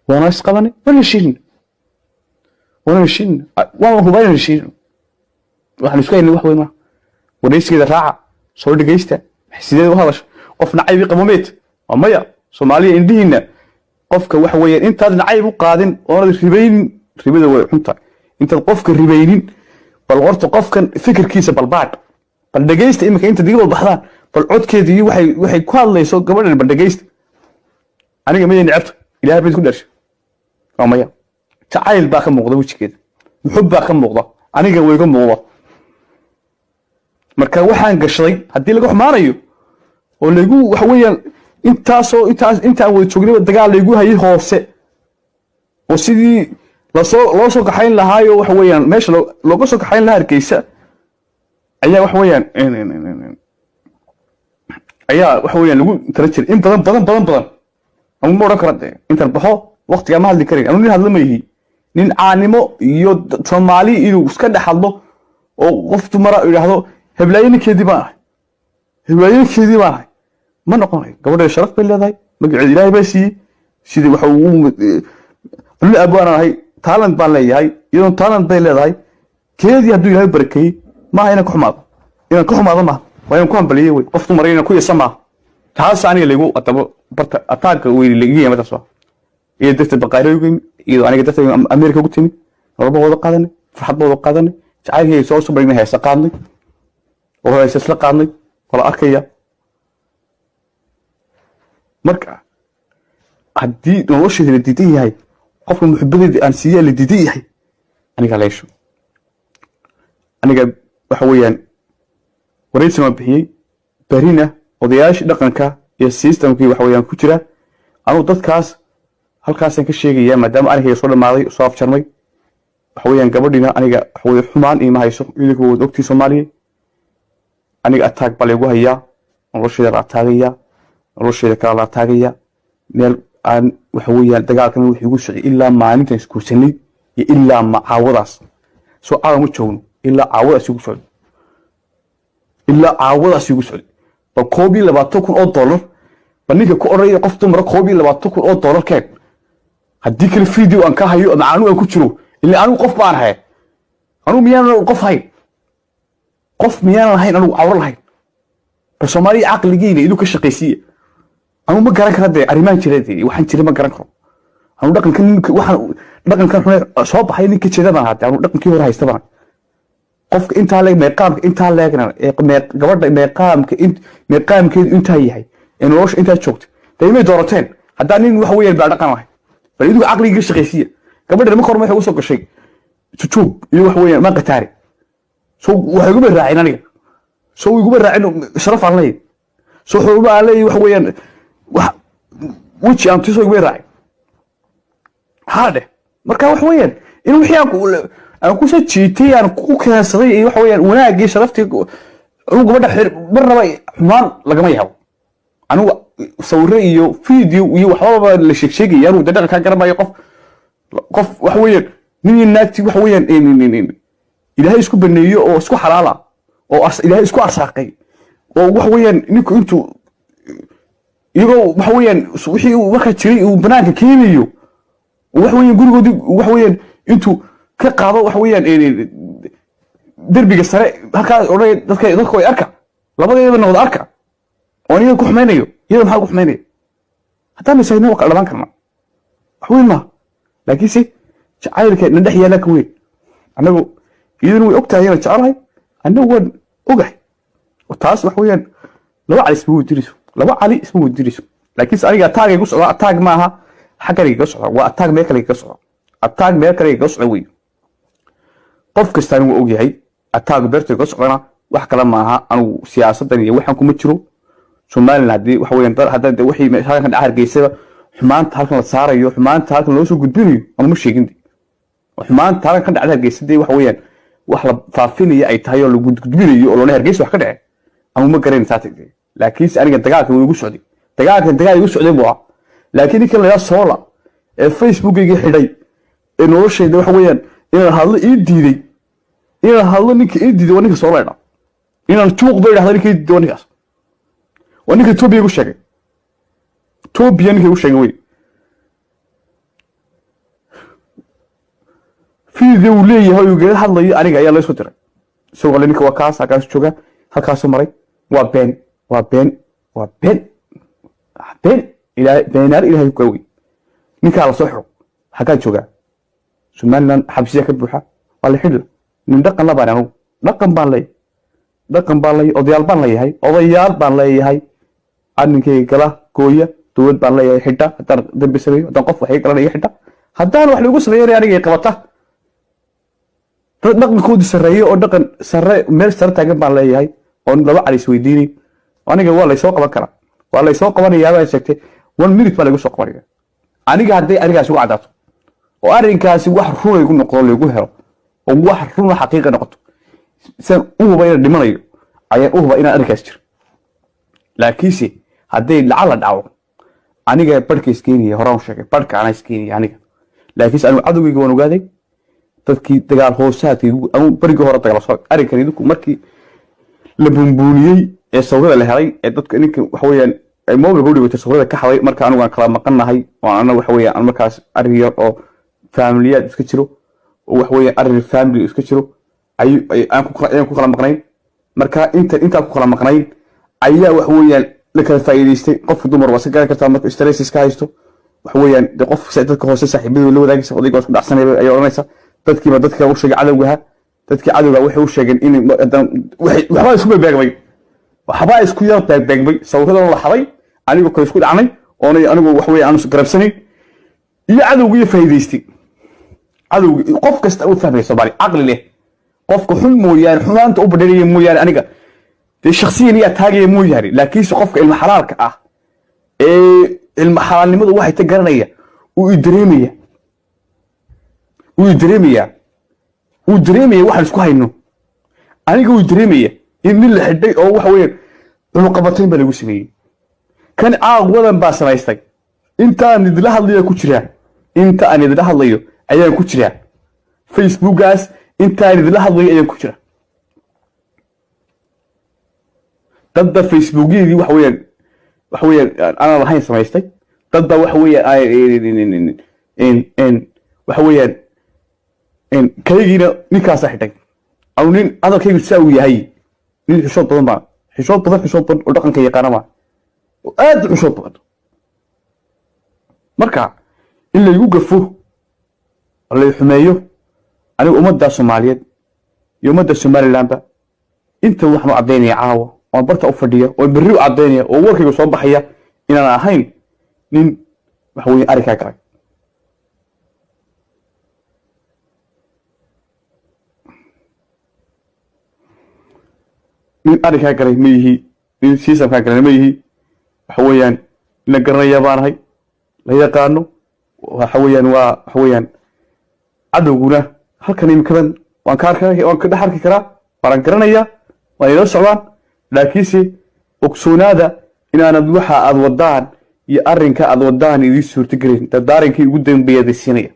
وانا اسقبني وانا شيلنا وانا هو شيلنا waxaan isku haynay wax weyn ma wareysigeeda raaca soo dhageysta xisideed u hadash qof nacayb qabomeed oo maya Soomaaliya indhiina qofka wax weeyaan intaad nacayb u qaadin oo ribayn ribada way xunta intaad qofka ribaynin bal horta qofkan fikirkiisa balbaad bal dhageysta imika inta diga baxdaan bal codkeedii waxay ku hadlayso gabadhan bal dhageysta aniga ma yenicabto ilaahay bid ku dharshay oo maya jacayl baa ka muuqda wajigeeda muxub baa ka muuqda aniga way iga muuqda marka waxaan gashay hadii laga xumaanayo oo lagu wax weeyaan inta way joognay dagaal lagu hayay hoose oo sidii loo soo gaxayn lahaayo wax weeyaan meesha looga soo gaxayn lahaa Hargeysa ayaa wax weeyaan lagu tarajir in badan ama moran karade inta baxo waqtiga ma hadli karin nin hadla ma yihi nin caanimo iyo Soomaali inuu iska dhaxaldo oo qof dumara yiraahdo heblaayinkeedii baa ma noqonay gabadha sharaf bay leedahay magaceeda Ilaahay baa siiyay sidii waxa uu abwaanahay talent baan leeyahay iyo talent bay leedahay keedii haduu Ilaahay barakay ma ayna ku xumaado ma waan ku hambaliyay way qof dumar inuu ku yeesama taas aniga lagu atabo barta ataaka way leeyahay madax soo iyo dadka baqaaraygu iyo aniga dadka Amerika ugu timi walba wada qaadanay farxad wada qaadanay jacaylkay soo subaynay heesa qaadnay oo heesa isla qaadnay wala arkaya marka hadii nolosheeda la diiday yahay qofka muxibbadeeda aan siiyay la diiday yahay aniga leesho aniga waxa weeyaan wareysi ma bixiyay barina odayaasha dhaqanka iyo systemkii waxa weeyaan ku jira anu dadkaas halkaas aan ka sheegaya maadaama aniga soo dhamaaday soo afjarmay waxa weeyaan gabadhina aniga waxa weey xumaan ima hayso idinku wad ogtii Soomaaliya aniga attack bal igu haya nolosheeda ataagaya nolosheeda kala ataagaya meel aan waxa weeyaan dagaalkan wixii ugu socday ilaa maalintan isku sanay iyo ilaa macaawadaas soo aadamo joogno ilaa caawadaas ugu socday bal koobi $20,000 baninka ku oranaya qof dumar koobi $20,000 keeg hadii kale video aan ka hayo ama aanu ku jiro ilaa aanu qof baan ahay anu miyaan lahayn anu awr lahayn bal Soomaaliya aqligiina inuu ka shaqeeyay anu ma garan karo arimaan jireedii waxaan jiray ma garan karo anu dhaqankan soo baxay ninka jeedada hadda anu dhaqankii hore haystaba qofka inta leeg meeqaamka gabadha meeqaamkeedu inta yahay in nolosha inta joogto deemay doorateen haddii nin wax weeyaan baa dhaqan lahayn bal idinku aqliga shaqeeyay gabadha ma korma waxay u soo gashay tutub iyo wax weeyaan ma qataari soo waxay ugu raacin aniga soo ugu raacin sharaf aan leeyahay soo xuruba aan leeyahay wax weeyaan wixii aan tusoo ugu raacin hade marka wax weeyaan in wixii aan ku soo jiitay aan ku keensaday wax weeyaan wanaagii sharaftii ugu gabadha xir marnaba xumaan lagama yaabo anigu sawirro iyo video iyo waxba la sheegay anigu dadka ka garanayo qof wax weeyaan nin naagti wax weeyaan Ilaahay isku baneeyo oo isku xalaala oo Ilaahay isku arsaaqay oo wax weeyaan ninku intuu iyago wax weeyaan wixii marka jiray uu banaanka keenayo wax weeyaan gurigoodii wax weeyaan intuu ka qaado wax weeyaan derbiga sare halka oray dadka ay arka labadeedaba noqdo arka oo niyo ku xumaynayo iyada maxaa ku xumaynayo haddii misayno wax dhamaan karna wax weyn ma laakiin si jacaylka dhex yaala ka weyn anagu idin way ogtahay inaan jecelahay anagu waan ogahay oo taas wax weeyaan laba cali ismu diriso laakiin aniga taagay ku socda taag ma aha xaqariga socda waa taag meel kale ka socda taag meel kale ka socda weey qof kasta uu ogyahay taag beerta ka socdana wax kale ma aha anigu siyaasadan iyo waxaan kuma jiro Soomaaliland hadii wax weeyaan hadda wixii halkan Hargeysa xumaanta halkan la saarayo xumaanta halkan loo soo gudbinayo ama ma sheegin xumaanta halkan dhacda Hargeysa wax weeyaan wax la faafinayo ay tahay oo lagu gudbinayo oo loo Hargeysa wax ka dhacay ama ma garan taatay laakiin aniga dagaalka uu igu socday dagaal igu socday buu laakiin ninka la soola ee Facebook-iga xidhay ee nolosheeda wax weeyaan inaan hadlo ii diiday ninka soo leeyahay inaan tuuq bay dhahdaan ninka doonigaas ونيك توبيا وش شيء توبيا نيك وش شيء وين فيديو ليه هو يقول هذا أنا يلا يسوتر سوى لي نكوا كاس هكاس شوكا هكاس مري وبين وبين وبين بين إلى بينار إلى هيكوي نكا على صحره هكاس شوكا سمعنا حبسية كبوحة ولا حلو ندقن لبنا هو دقن بالي أضيال بالي هاي أضيال بالي هاي أنك كلا كوية تود بالي حتة حتى دب سوي تنقف وحي كلا أي حتة حتى أنا وحلو قصر يعني قبته دقن كود سرية أو دقن سرية مير سر تاجم بالي هاي أو لبع على سويديني أنا جوا لي سوق بكرة ولا يسوق وأنا يا بس شكتي والميت بالي سوق وأنا قاعد أنا قاعد سوق عادات وأرنكاس واحد روح يكون نقول يقول هرب وواحد روح حقيقة نقطة سن بين الدمانيو أيه بين أركستر لكنسي هذي العلى دعوة أنا جاي بركي سكيني هرام شكل برك أنا سكيني يعني لكنس أنا عدوي جوانو قادي تذكي تقال هو ساتي أو بركي هرا تقال صار أركني دوك مركي لبنبوني الصورة اللي هاي تذكر إنك حويا الموضوع بقولي بالتصوير كحوي مركا أنا كلام مقلنا هاي وأنا وحويا أنا مركز أريال أو فاميليات اسكتشرو وحويا أريال فاميلي اسكتشرو أنا كلام مقنعين مركا أنت كلام مقنعين أيها وحويا لك الفايديستي قف دمر وسكر كرتا مركا اشتريس اسكايستو وحويا قف سيدك هو ساحب لو ذاك صديق واسك دحسن أي أورنيسا تذكي ما تذكي وش عدوها تذكي عدوها وحي وش إن وحبا يسكو باغبي وحبا يسكو يا باغبي سو هذا الله حري أنا بكون يسكو عني أنا وحويا أنا قربسني يا عدو فايديستي عدو قف كست أو فهمي صباري عقل له قف كحل مويان حنانت أبدري مويان أنا الشخصية اللي أتاجي موياري لكن قف المحرار كأه المحرار اللي مضوا واحد تجرنيه ويدريمية واحد يسكو هينو أنا جو يدريمية إن اللي حدي أو وحوين الرقبتين بلي وسمي كان ولا باس ما يستي أنت ندلها اللي كوتشريا أنت أنا ندلها اللي أيام كوتشريا فيسبوك جاس أنت ندلها اللي أيام كوتشريا ضد فيسبوكي دي وحوين أنا راح يسمعيستي ضد وحوين إن وحوين إن كيجينا نكاس حتى أو نين هذا كيجي تسوي هاي نين حشوط طبعا حشوط ودقن كي يقارنها وآد حشوط طبعا مركع إلا يوقفه اللي يحميه أنا أمد الصوماليات يمد الصومالي لامبا أنت وحنا عبديني عاوة وبرت أفردية وبريو عبديني ووركي وصباحية إن أنا هين نين وحوي أريكا كراي نين أريكا كراي ميهي نين سيسا كراي ميهي وحويان نقرنا يابان هاي لا يقانو وحويان عدونا halkan imikadan waan ka arkay waan ka dhaxarki karaa waan garanaya waan ila socdaan laakiinse ogsoonada inaanad waxa aad wadaan iyo arrinka aad wadaan idin suurta galin dadaarinka ugu dambeeyay siinaya